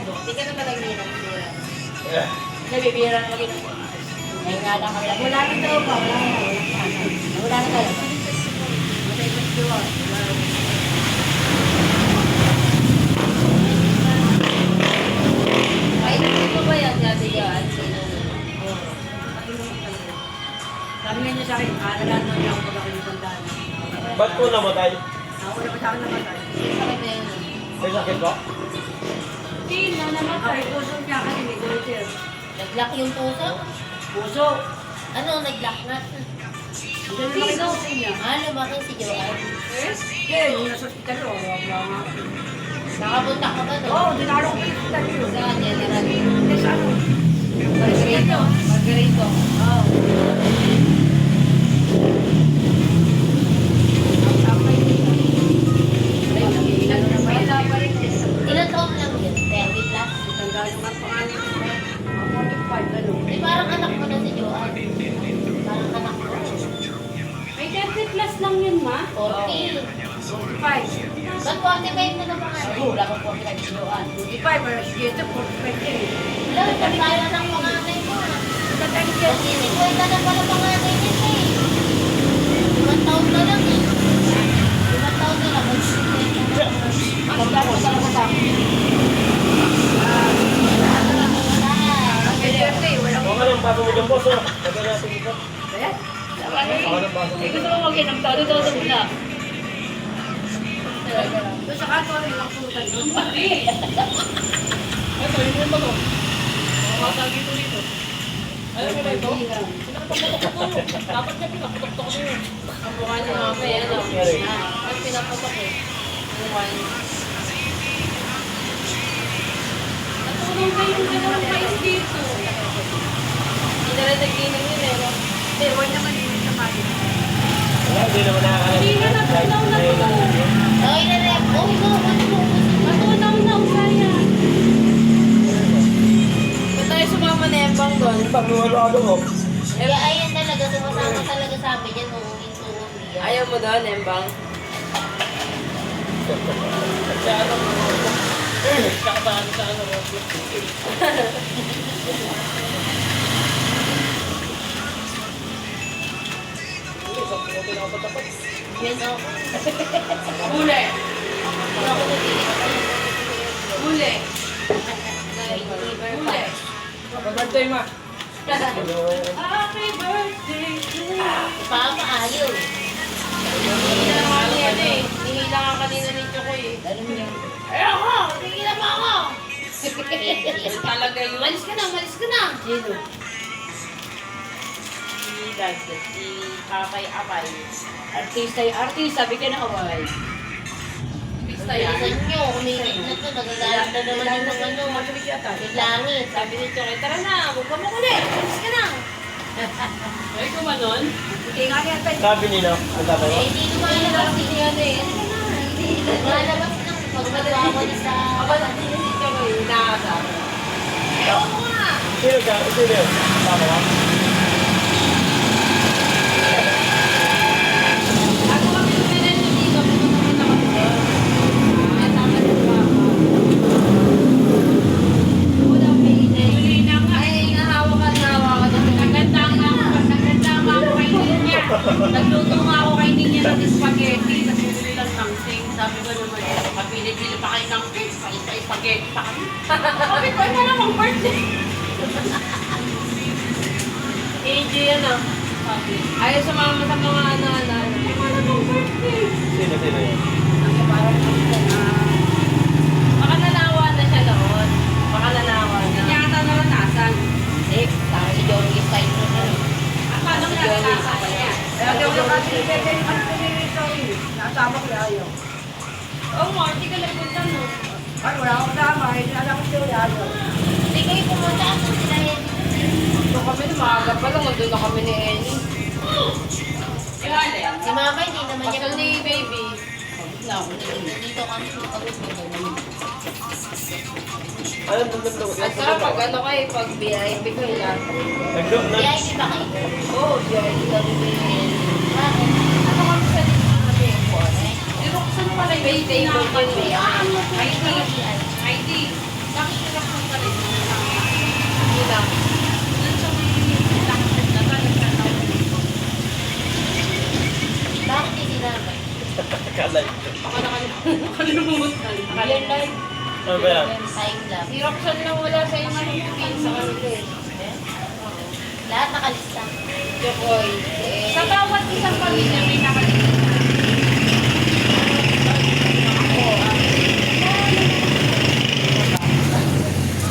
Hindi ka na talaga hirap. Nabibira na rin. Ngayon nga lang kami. Wala na daw pa. Wala na talaga. Matay mas diwa. Ay, hindi ba yan? Sabi yan. Sabi nga niya sa akin, alagaan mo niya ako pag ako yung bandaan. Ba't po namatay? Ako na pa sa akin namatay. Sakit na yun. May sakit ba? Hindi na namatay. Ang puso niya kasi may goiter. Nag-lock yung puso? Puso. Ano, nag-lock na? Hindi na lumaki na puso niya. Ah, lumaki si Joanne. Hindi, yung nasa hospital o. Nakapunta ka ba doon? Oo, dinalo ko yung hospital yun. Saan? General? Hindi, sa ano? Margarito. Margarito. Oo. Ilan taon lang yun? 30 plus? Tanggal naman pangalan ko. 45, ano? Eh, parang anak mo na si Joanne. Parang anak mo. May 30 plus lang yun, ma? 40. 45. Ba't 45 na naman? Wala ko 45 si Joanne. 45, pero si Jeto, 45 din. Wala, pagkaya ng panganay mo. Kasi 50 na pala panganay niya eh. 5 taon na lang eh. 5 taon na lang. Magkano sa mga sa akin? Huwag ka ng baso mo dyan, boss. Lagyan natin ito. Ayan. Huwag ka ng baso mo. Gusto mo mag-inom todo-todo mo na. Doon sa kanto, may maksutan doon. Ay, sabi mo ba ito? Makakasal dito. Alam mo na ito? Pinapaputok ko. Dapat niya pinapaputok ko yun. Ang mukha niya mga may ano. Ang pinapatok eh. Ang mukha niya. Natulong kayo yung dalawang mais dito. Hindi na rin nagkinig yun eh. Hindi, huwag naman yun sa kanin. Wala, hindi naman nakakalam. Hindi na natunaw na to. Okay na rin. Oh, ikaw. Natunaw na usaya. Ba't tayo sumama na yung bang doon? Pagluwalo mo. Kaya ayan talaga. Sumasama talaga sa amin yan. Uuwing-tuwang niya. Ayaw mo doon, Embang? Sa ano mo? Kakabaan sa ano mo? Isang puto na ako tapat. Yan ako. Huli. Hindi ako nagkinig. Huli. Liver Huli. Happy birthday, ma! Happy birthday to you. Papa, ayaw. Hihila nga niya eh. Hihila nga kanina ni Chokoy eh. Alam niyo. Ayoko! Hihila mo ako! Talaga yun. Malis ka na, malis ka na. Sino? Si Dad, si Papay Apay. Artista yung artista, bigyan ng away. Artista yan. Bilisan nyo, umilit na to, nagagalit na naman yung mga ano. Yung langit. Sabi ni Chokoy, tara na, huwag ka mo kulit. Alis ka na. Ay, kumanon? Hindi nga yan tayo. Sabi nila, ang sabi mo? Eh, hindi lumalabas din yan eh. Hindi lumalabas ng pag magwawalis sa... Aba, hindi si Chokoy, inaasar. Ayoko nga! Sino ka? Sino yun? Tama ka? Ako kami luminan yung dito, pumunta kami doon. Tama na ba ako? Wala may huli na nga. Ay, nahawa ka. Naganda nga ako kay Ninya. Nagluto nga ako kay Ninya ng spaghetti. Nagluto lang ng sing. Sabi ko naman, kapili-pili pa kayo ng fish. Spaghetti pa kami. Sabi ko, ano namang birthday? AJ yan ah. Ayaw sa mga ano. Ano namang birthday? Sino yun? Baka nanawa na siya noon. Baka nanawa na. Hindi yata naranasan. Eh, tama si Johnny Stein na rin. Paano kaya naranasan niya? Kaya daw naman sinipete yung ano nito eh. Nasama ko ayaw. Oo mo, hindi ka nagpunta no. Ay, wala akong kasama. Hindi alam ko siya ayaw. Hindi kayo pumunta ako sila yan. Doon kami na maaga pa lang. Doon na kami ni Ellie. Si Mama hindi naman niya Pasal ni Baby. na ako. Nandito kami. Pagod mo ganun. Ano nandun? At saka pag ano kayo, pag VIP ko ilan. Kaya hindi ba kayo? Oo, VIP kami ni Ellie. Bakit? Ano kami sa dito kami? Eh, Dinuksan pala yung baby. ID. ID. Bakit sila Kalay. Baka nakalimutan. Year Lord. Ano ba yan? Time lang. Si Roxanne lang wala sa inyo sa kanila eh. Lahat nakalista. Jokoy. Sa bawat isang pamilya may nakalista.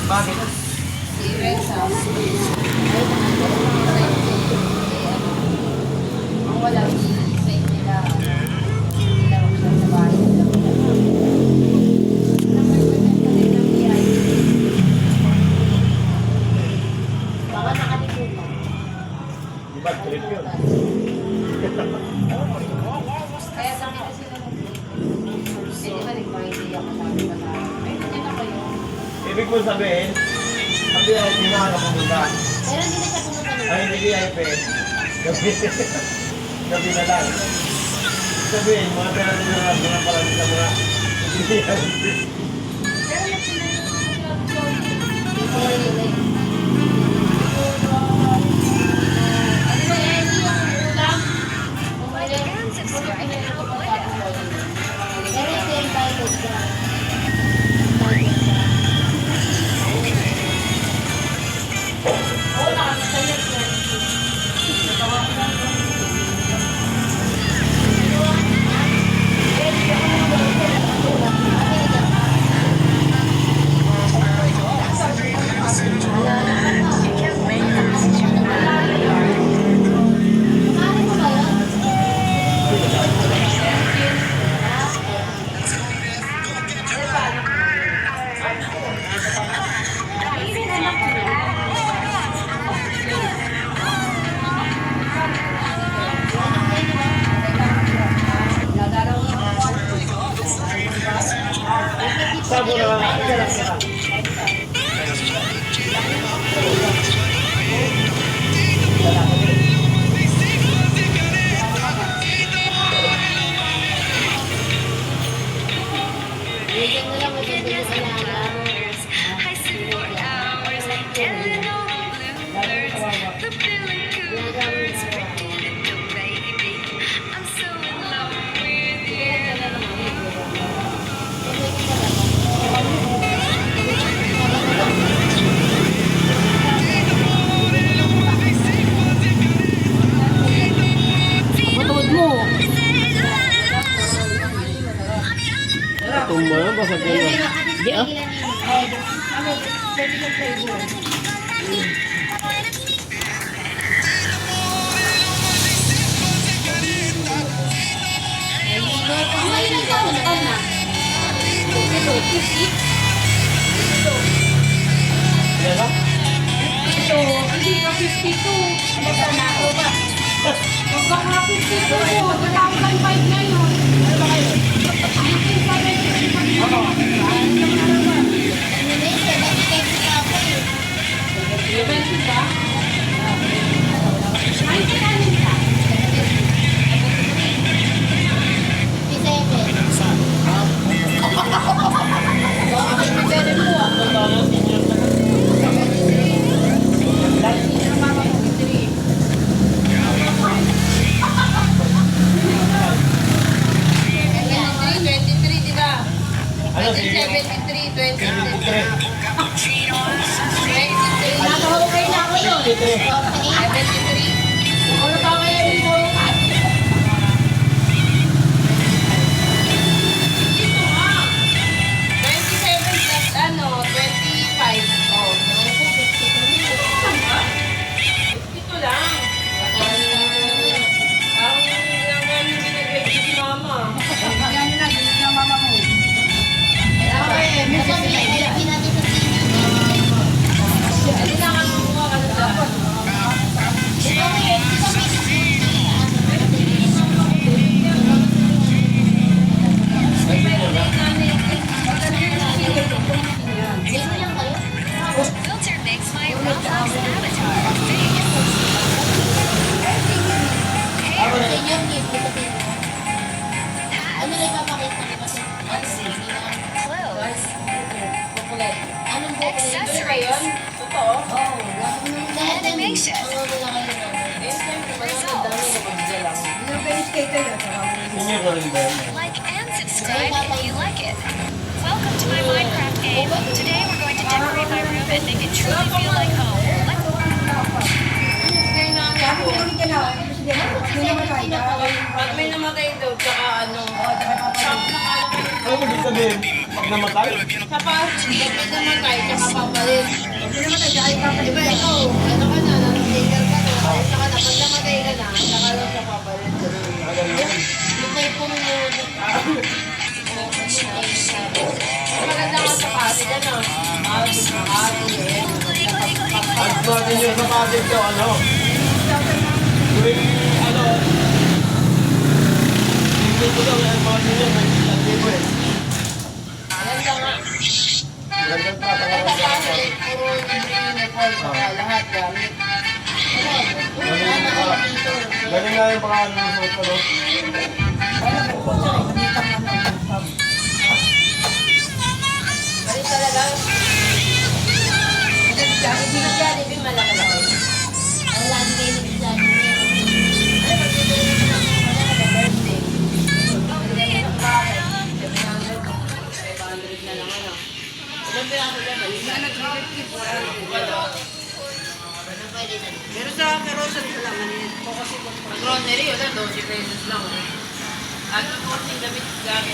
Bakit? Si Rexa. Ang wala si Saint nila. Nila Roxanne sa bahay nila. Baka nakalimutan. Di ba? Trip yun. Kaya sa akin sila eh, di ba nagpa-idea ako sa akin pa ay, hindi na kayo. Ibig mo sabihin, ang VIP mo ano pumunta. Pero hindi na siya pumunta nun. Ay, hindi VIP. Gabi. Gabi na lang. Sabihin, mga pera din na lang pala sa mga VIP. Pero yung sila Hindi ko nalilay. ano ba yan? Yung ulam? Pero ito yung title siya. Title siya. Oo, nakakita niya. Kumain mo ba yun? Sabo na lang. Ika lang, ika lang. Bigyan mo lang magandang sa lang. Matod mo. Tumba yan, basag ka yan. Di ah? Ano, pwede ka flavor. Kumain na ka na. Ito, kisik. Yan ba? Ito, hindi ka 52. Ano ba na ako ba? Magkaka 52 po. 2005 na yun. Ano ba kayo? 1973 pa rin. Eleven ba? Ay, kailangan ka. Pwede mo ah. Ano si? 73, 23. Okay na ako yun. 53. 73. Ano ba kaya dito? Dito nga. 27 plus ano, 25. Oh. Dito lang. Ang naman binigay ko si mama. Yan na, binigay ng mama mo. Okay, may sasabihin. Hindi na nga kumuha ka na dapat. Filter makes my Roblox avatar big. Ano na ipapakita ko kasi? Clothes. Anong buko? Ano ba yun? Totoo? Animation. Ang wala kayo. Next time, kung ano, dami na magdala lang. Senior na rin ba yan? Like and subscribe if you like it. Welcome to my Minecraft game. Today we're going to decorate my room and make it truly feel like home. Pag may namatay daw, tsaka ano, Ano mo dito sabihin? Pag namatay? sa pag may namatay, tsaka papalit. Diba ikaw, ano ka na, nang-sticker ka na, ayos ka na, pag namatay ka na, saka lang siya papalit. Yung may pumunod. Maganda ka sa kasi, ano? Ang natin yung sapatin ko, ano? Tuwing, ano? Hindi ko daw, ang mga ninyo, may libo eh. Maganda nga. Gandang Sa trabaho kasi, puro uniform ka, lahat gamit. Ganun nga yung mga ano suot ko, no? Balik talaga. Hindi na Jollibee, malaki-laki. Ang lagi kayo nag-Jollibee. Ay, pag-ibig naman ako, wala ka birthday. Na lang ano. Ilang piraso lang ba? Yung nag-50 po. Pero sa karosan ko lang, maliit po kasi. Grocery, wala, 12 pesos lang. Ano po, damit gamit